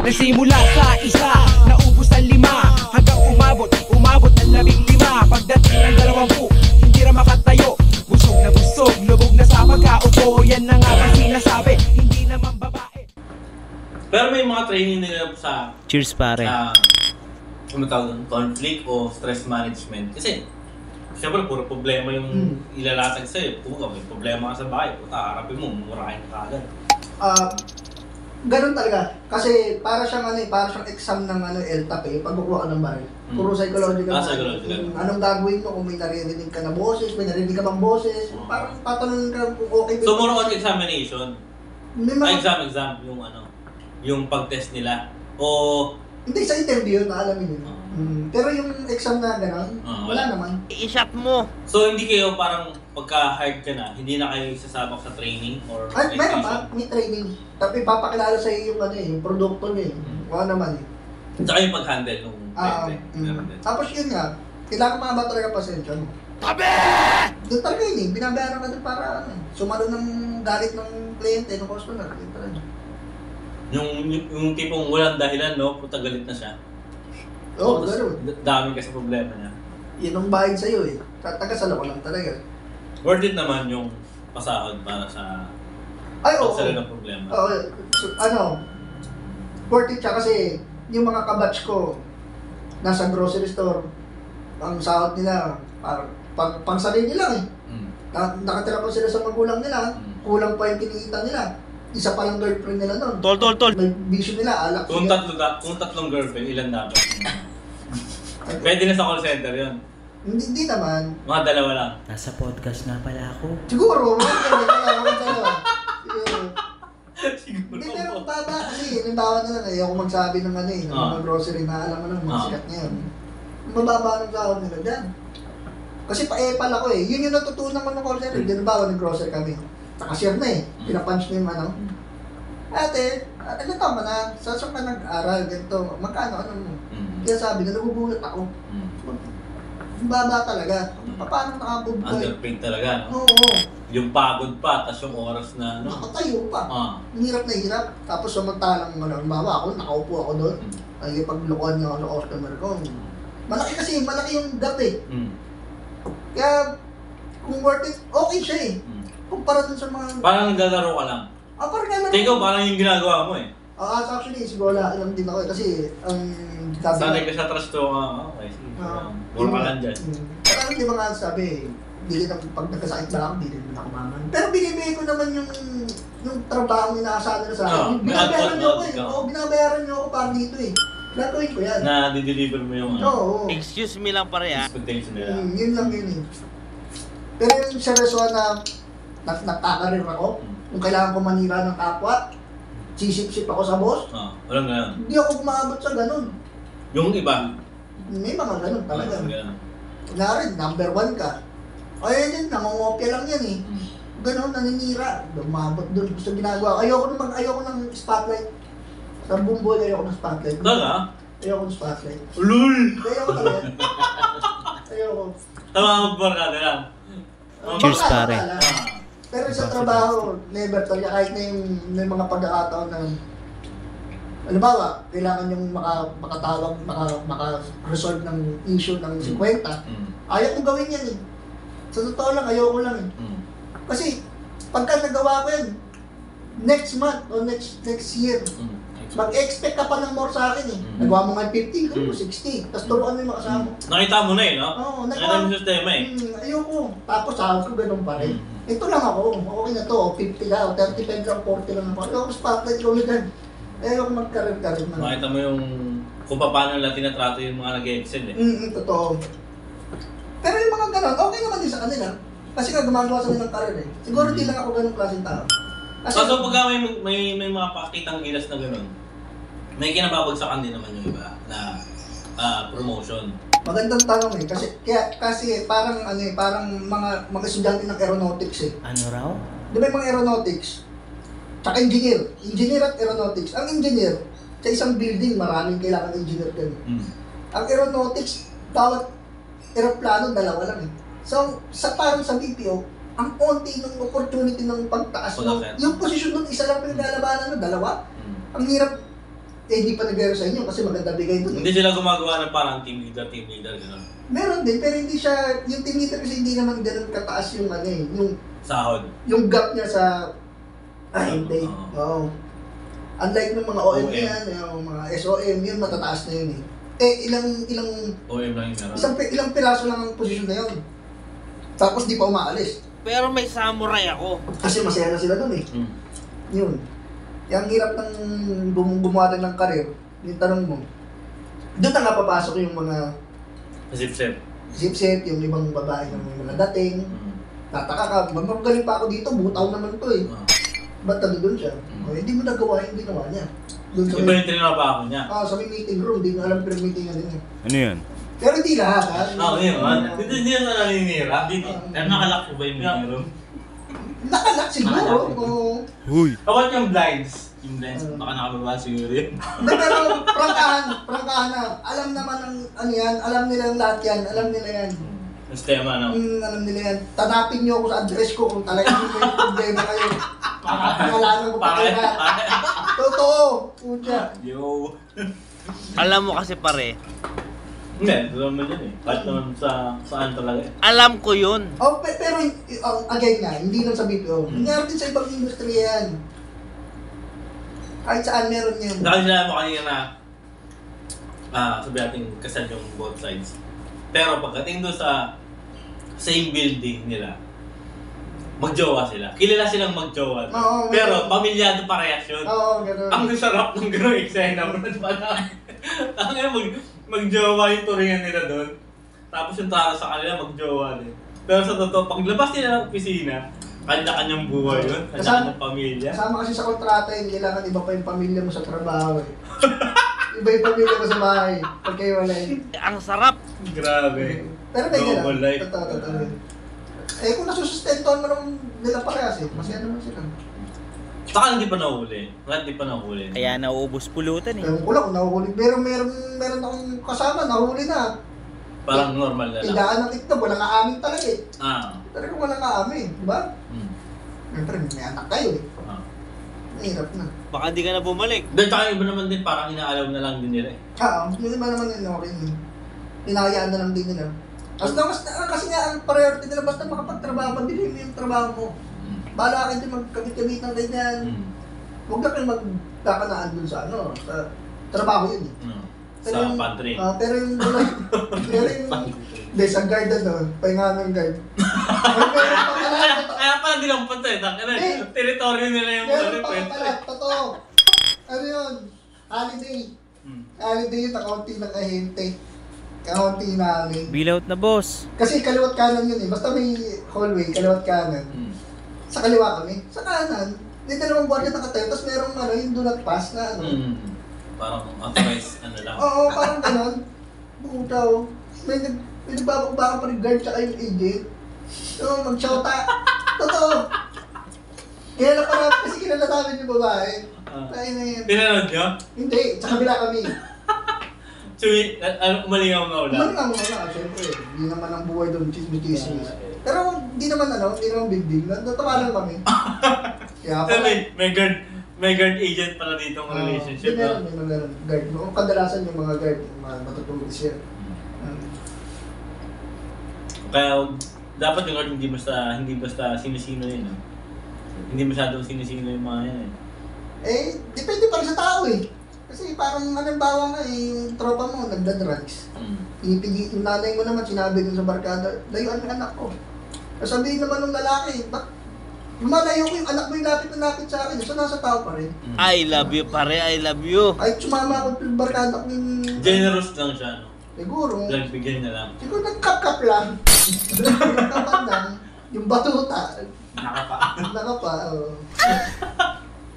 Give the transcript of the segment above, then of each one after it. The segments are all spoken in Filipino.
Nagsimula sa isa, naubos ang 5, hanggang umabot ng 15. Pagdating ng 20, hindi na makatayo. Busog na busog, lubog na sa pagkaupo. Yan na nga ba sinasabi, hindi naman babae. Pero may mga training nila sa Cheers pare. Ano tawag doon? Conflict o stress management. Kasi siyempre puro problema yung ilalatag sa'yo. Kung may problema ka sa bahay, harapin mo, mumurahin ka agad. Ganun talaga. Kasi para siyang exam ng LTAP eh, pag kukuha ka ng bahay. Puro psychological. Psychological. Anong gagawin mo kung may naririnig ka na boses, may narinig ka bang boses, parang tatanungin ka kung okay. So more on examination. May mga... Exam yung yung pag-test nila. O Hindi, sa interview na alamin yun. Pero yung exam na gano'n, wala naman. I-shot mo. so hindi kayo parang pagka-hired ka na, hindi na kayo sasabak sa training or Ay, meron pa, may training. Tapos ipapakilala sa iyo yung yung produkto niya eh. Wala naman eh. Tsaka yung pag-handle nung meron din. Tapos yun nga, kailangan mga ba talaga pasensya mo. Tabi! Doon talaga yun eh, binabayaran ka doon para sumalo ng galit ng kliyente, ng customer. Yun talaga. Yung tipong walang dahilan, no? Puta galit na siya. Oo, gano'n. Dami ka sa problema niya. Yun ang bayad sa'yo eh. Tagasalo ko lang talaga. Worth it naman yung pasahod para sa Ay, oo. pagsalo ng problema. Oo, so, worth it siya kasi yung mga kabatch ko nasa grocery store, ang sahod nila, pang sarili lang eh. Nakatira pa sila sa magulang nila, kulang pa yung kinikita nila. Isa pa lang girlfriend nila nun. Tol. May bisyo nila, alak Kung tatlong girlfriend, ilan dapat? Pwede na sa call center yun. Hindi naman. Mga dalawa lang. Nasa podcast nga pala ako. Siguro, Siguro. Hindi, pero baba kasi, halimbawa na lang, ayoko magsabi ng ng mga grocery na alam mo lang, mga sikat ngayon. Mababa ng sahod nila dyan. Kasi pa-epal ako eh. Yun yung natutunan ko ng call center. Halimbawa, nag-grocery kami. Nakashare na eh. Pinapunch na yung Ate, ilan taon ka na? Saan ka nag-aral? Ganito. Magkano? Ano mo? Kaya sabi na, nagugulat ako. Ang baba talaga. Paano nakabubuhay? Underpaid talaga, no? Oo. Yung pagod pa, tas yung oras na, no? Nakatayo pa. Hirap na hirap. Tapos samantalang halimbawa ako, nakaupo ako doon. Ay, paglukuhan niya ako sa customer ko. Malaki yung gap eh. Kaya, kung worth it, okay siya eh. Kumpara dun sa mga... Parang naglalaro ka lang. Parang gano'n. Ikaw, parang yung ginagawa mo eh. Actually, siguro alam din ako eh. Kasi, ang... Sanay ka sa trust to, okay. Puro ka lang dyan. Parang di ba nga sabi, pag nagkasakit na ako, hindi rin ako maman. Pero binibigay ko naman yung trabaho inaasahan nila sa akin. Binabayaran niyo ako eh. Oo, binabayaran niyo ako para dito eh. Gagawin ko yan. Na di-deliver mo yung Oo. Excuse me lang pare ha. expectation nila. Yun lang yun eh. Pero yung seryoso na nagkakarir ako, kung kailangan ko manira ng kapwa, sisip-sip ako sa boss, Walang ganun. hindi ako umabot sa ganun. Yung iba? May mga ganun talaga. Ganun. Kunyari, number 1 ka. Ayun yun, nangungopia lang yan eh. Ganun, naninira. Lumabot doon sa ginagawa. Ayoko ng spotlight. Sa bumboy, ayoko ng spotlight. Talaga? Ayoko ng spotlight. Ulul! Ayoko talaga. Ayoko. Tama magbarkada lang. Cheers, pare. Pero sa trabaho, never talaga. Kahit na yung may mga pag-aataon na halimbawa, kailangan yung makatawag, maka-resolve ng issue ng 50. Ayaw ko gawin yan eh. Sa totoo lang, ayoko lang eh. Kasi, pagka nagawa ko yan, next month o next year, mag-expect ka pa ng more sa akin eh. Nagawa mo nga 50, gawin mo 60. Tapos turuan mo yung mga kasama. Nakita mo na eh, no? Oo, nakita mo yung sistema eh. Ayoko. Tapos sahod ko ganun pa rin. Ito lang ako. Okay na to. 50 lang, 35 lang, 40 lang ako. Ayoko spotlight ko ulit. Ayoko magkarir-karir na. Nakita mo yung kung paano nila tinatrato yung mga nag-excel eh. Totoo. Pero yung mga ganun, okay naman din sa kanila. Kasi nga gumagawa sila ng karir eh. Siguro di lang ako ganun klaseng tao. Kasi, So pagka may mga pakitang gilas na gano'n, may kinababagsakan din naman yung iba na promotion. magandang tanong eh. Kasi parang parang mga estudyante ng aeronautics eh. Ano raw? Di ba yung mga aeronautics? Tsaka engineer. Engineer at aeronautics. Ang engineer, sa isang building, maraming kailangan engineer din. Ang aeronautics, bawat aeroplano, dalawa lang eh. So, parang sa BPO, ang konti ng opportunity ng pagtaas mo, yung posisyon nun, isa lang pinaglalabanan, dalawa. Ang hirap hindi pa nag-aero sa inyo kasi maganda bigay doon. Hindi sila gumagawa ng parang team leader, gano'n. Meron din, pero hindi siya, yung team leader kasi hindi naman ganun kataas yung ano eh, yung Sahod. yung gap niya sa, hindi. Oo. Unlike ng mga OM yan, yung mga SOM, yun matataas na yun eh. Ilang OM lang yung meron. ilang piraso lang ang posisyon na yun. Tapos di pa umaalis. Pero may samurai ako. Kasi masaya na sila doon eh. Yun. Yung hirap ng gumawa ng karir, yung tanong mo, doon na nga papasok yung mga zip-zip, yung ibang babae ng mga dating. Nataka ka, magaling pa ako dito, butaw naman to eh. Ba't doon siya? Hindi mo nagawa yung ginawa niya. Iba yung tinrabaho niya. Sa may meeting room, hindi ko alam pero meeting ano yun. Ano yun? Pero hindi lahat ha. Hindi yan na naninira. Pero nakalak ko ba yung meeting room? Nakalak siguro. Huy! About yung blinds. Yung blinds, baka nakababa siguro yun. Hindi, pero prangkahan na. Alam naman ang ano yan, alam nila yung lahat yan, alam nila yan. Yung tema, no? Alam nila yan. Tanapin niyo ako sa address ko kung talagang may problema kayo. Pakakalanan ko pa kayo na. Totoo. Pucha. Yo. Alam mo kasi pare, Hindi, alam mo yun eh. Kahit naman saan talaga eh. alam ko yun. Pero again nga, hindi lang sa BPO. Nangyari din sa ibang industriya yan. Kahit saan meron yan. Dahil sila mo kanina na sabi natin kasal yung both sides. Pero pagdating doon sa same building nila, magjowa sila. Kilala silang magjowa. Oo, pero pamilyado parehas yun. Oo, gano'n. Ang sarap ng gano'ng eksena. Magjowa yung turingan nila doon. Tapos yung tara sa kanila, magjowa din. Pero sa totoo, paglabas nila ng opisina, kanya-kanyang buhay yun. Kanya-kanyang pamilya. Kasama kasi sa kontrata yun, kailangan iba pa yung pamilya mo sa trabaho eh. Iba yung pamilya mo sa bahay. Pag kayo wala eh. Ang sarap. Grabe. Pero may Double life. Totoo. Kung nasusustentuhan mo naman nila parehas eh, masaya naman sila. Saka hindi pa nahuli. Hindi pa nahuli. Kaya nauubos pulutan eh. Ewan ko lang kung nahuhuli. Pero meron akong kasama, nahuli na. Parang normal na lang. Tidaan ng itlog, walang aamin talaga eh. Talagang walang aamin, di ba? Siyempre, may anak kayo eh. Mahirap na. Baka di ka na bumalik. Dahil tsaka iba naman din, parang inaalaw na lang din nila eh. Yung iba naman yun, okay. Hinahayaan na lang din nila. Kasi nga, ang priority nila, basta makapagtrabaho, pabili mo yung trabaho mo. Bahala kayo din magkabit-kabit ng ganyan. Huwag na kayo magkakanaan dun sa sa trabaho yun eh. Sa pantry. Pero yung sa guard pahinga ng guard. Kaya pala di lang punta eh. Teritoryo nila yung meron pa pala, totoo. Ano yun? Holiday. Holiday yun, nakaunti ng ahente. Kaunti namin. Bill out na boss. Kasi kaliwat kanan yun eh. Basta may hallway, kaliwat kanan. Sa kaliwa kami. Sa kanan, may dalawang guardia nakatayo. Tapos merong yung do not pass na Parang authorized lang. Oo, parang gano'n. Butaw. May nagbabakbakan pa rin guard tsaka yung agent. So, mag-shouta. Totoo. Kilala pa namin kasi kilala namin yung babae. Tayo na yan. Pinanood nyo? Hindi, sa kabila kami. So, umalingaw nga ulan? Umalingaw nga, siyempre. Hindi naman ang buhay doon, chismis-chismis. Pero hindi naman big deal. Natawa lang kami. Kaya so, may guard agent pala dito ang relationship. May mga guard. Kadalasan yung mga guard, matutulog siya. Kaya dapat yung guard hindi basta sino-sino yun. Hindi masyadong sino-sino yung mga yan Depende pa rin sa tao eh. Kasi parang halimbawa nga yung tropa mo, nagda-drugs. Yung nanay mo naman, sinabi dun sa barkada, layuan yung anak ko. Sabihin naman ng lalaki, ba't lumalayo ko yung anak mo yung lapit sa akin, so nasa tao pa rin. I love you pare, I love you. Ay, sumama ako yung barkada ko yung... Generous lang siya, no? Siguro. Bigyan niya lang. Siguro nagkap-kap lang. Nagkap lang. Yung batuta. Nakapa, oo.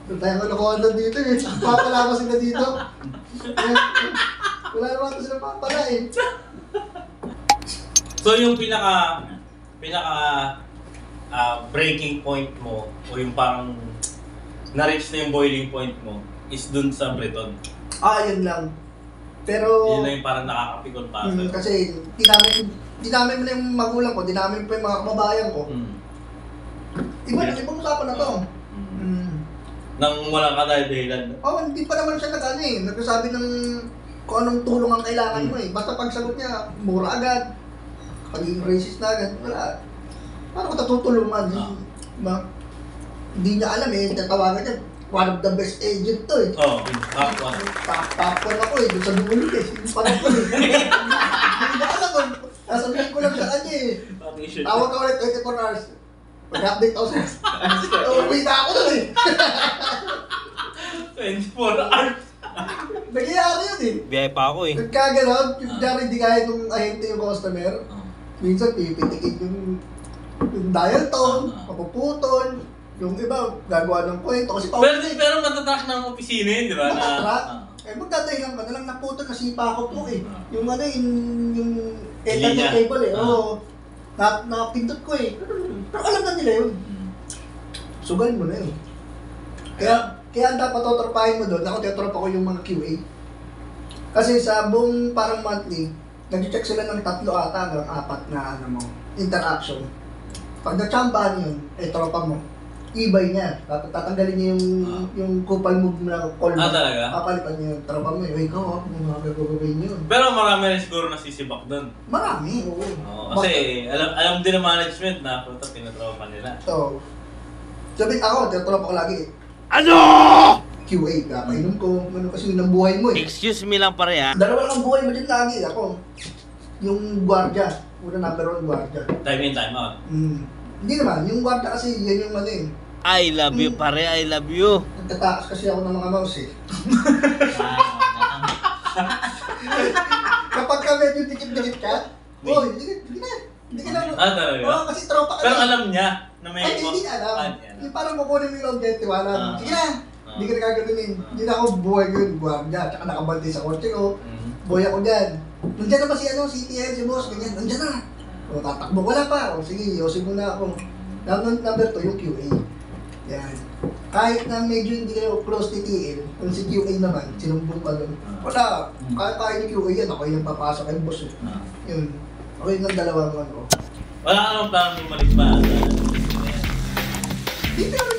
Tayo ko nakuha lang dito eh. Papala ko sila dito. Wala naman ito sila papala eh. So yung pinaka breaking point mo o yung parang na-reach na yung boiling point mo is dun sa Breton. Yun lang. Pero... Yun lang yung parang nakakapikon pa sa'yo. Kasi dinamin mo na yung magulang ko, dinamin pa yung mga kababayan ko. Ibang usapan na to. Nang wala ka tayo dahilan. Hindi pa naman siya nagsasabi ng kung anong tulong ang kailangan mo eh. Basta pag sagot niya, mura agad. Pagiging racist na agad, wala. Paano ko tatutulungan? Hindi niya alam eh, tatawagan niya. One of the best agent to eh. Oo, top one. Top one ako eh, doon sa dulo eh. Parang ko eh. Hindi na alam ko. Nasabihin ko lang sa kanya eh. Tawag ka ulit 24 hours. Mag-update ako sa uwi na ako doon eh. 24 hours. Nagyayari yun eh. Biyay pa ako eh. Nagkaganon, yung diyari hindi kaya itong ahente yung customer. Minsan pipitikin yung dial tone, papuputol. Yung iba, gagawa ng kwento kasi pero matatrack ng opisina yun, di ba? Matatrack? Magdadahilan ka na lang naputol kasi pa ako po eh. Yung yung ether cable eh. Oo. Napindot ko eh. Pero alam na nila yun. Sugal mo na yun. Kaya ang dapat totropahin mo doon, ako tiyotrop ako yung mga QA. Kasi sa buong parang monthly, nag-check sila ng 3 ata hanggang 4 na interaction. Pag na-chambahan yun, tropa mo. I-buy niya. Tatanggalin niya yung kupal move na call mo. Talaga? Papalitan niya yung tropa mo. Ikaw kung mga gagawin niyo. Pero marami rin siguro nasisibak doon. Marami, oo. Kasi alam din ng management na tinatropa nila. So, sabihin ako, tiyotrop ako lagi. Ano? QA, kapainom ko. Ano kasi yun ang buhay mo eh. Excuse me lang pare ha. Dalawa lang ang buhay mo din lagi. Ako, yung gwardiya. Una number 1 gwardiya. Time in, time out. Hindi naman, yung gwardiya kasi yan yung I love you pare, I love you. Nagtatakas kasi ako ng mga mouse eh. Kapag ka medyo dikit-dikit ka, hindi ka na. Talaga? Kasi tropa ka. Pero alam niya na may... Hindi alam. Yung parang kukunin mo yung objective, alam. Sige na. Hindi ka na gagawin. Hindi na ako buhay ko yung gwardiya. Tsaka nakabantay sa kotse ko. Buhay ako dyan. Nandiyan na ba si TL, si boss, ganyan. Nandiyan na. Tatakbo, wala pa. Sige, yosin mo na ako. Number 2, yung QA. Yan. Kahit na medyo hindi kayo close ni TL, kung si QA naman, sinumbong ka doon. Wala. Kaya ni QA yan, ako yung papasok kay boss. Yun. Ako yung dalawang Wala ka naman plano umalis pa. Hindi naman